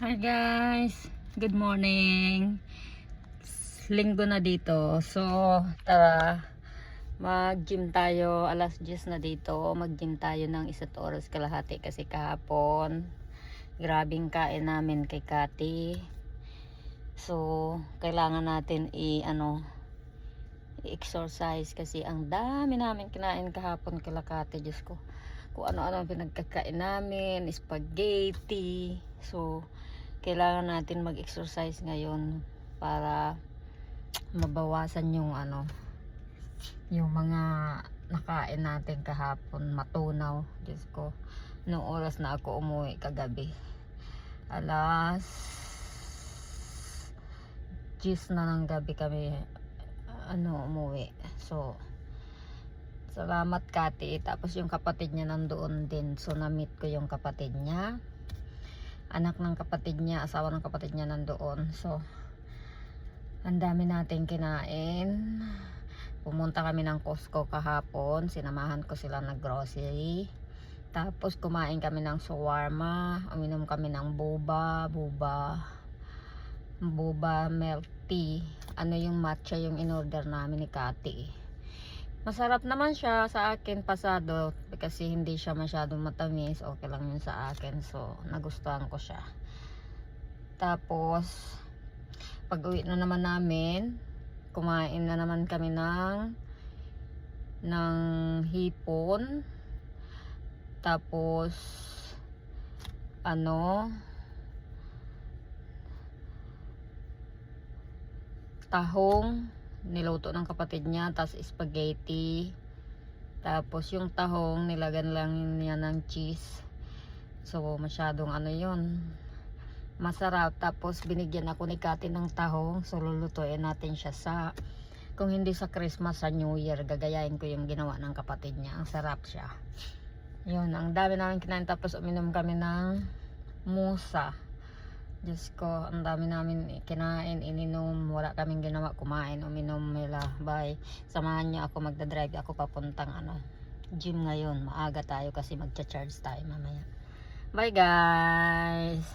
Hi guys, good morning. Linggo na dito. So, tara mag-gym tayo. Alas 10 na dito. Mag-gym tayo ng 1 oras kalahati kasi kahapon grabing kain namin kay Kati. So, kailangan natin i-exercise kasi ang dami namin kinain kahapon kay Kati. Diyos ko, kung ano-ano pinagkakain namin, spaghetti. So, kailangan natin mag-exercise ngayon para mabawasan yung yung mga nakain natin kahapon, matunaw. Diyos ko, noong oras na ako umuwi kagabi, alas 10 na ng gabi kami umuwi. So, salamat Kati. Tapos yung kapatid niya nandoon din. So, na-meet ko yung kapatid niya. Anak ng kapatid niya, asawa ng kapatid niya nandoon. So, ang dami nating kinain. Pumunta kami ng Costco kahapon. Sinamahan ko sila ng grocery. Tapos kumain kami ng shawarma. Uminom kami ng boba milk tea. Yung matcha yung in-order namin ni Kati. Masarap naman siya sa akin, pasado, kasi hindi siya masyadong matamis. Okay lang yun sa akin. So, nagustuhan ko siya. Tapos, pag uwi na naman namin, kumain na naman kami ng hipon. Tapos, tahong niluto ng kapatid niya, tapos spaghetti. Tapos yung tahong nilagan lang niya ng cheese. So masyadong yun, masarap. Tapos binigyan ako ni Kati ng tahong. So lulutuin natin siya kung hindi sa Christmas, sa New Year. Gagayain ko yung ginawa ng kapatid niya. Ang sarap siya. Yun, ang dami namin kinain. Tapos uminom kami ng musa. Diyos ko, ang dami namin kinain, ininom. Wala kaming ginawa, kumain, uminom nila. Bye. Samahan niyo ako, magdadrive ako papuntang gym ngayon. Maaga tayo kasi magcha-charge tayo mamaya. Bye guys.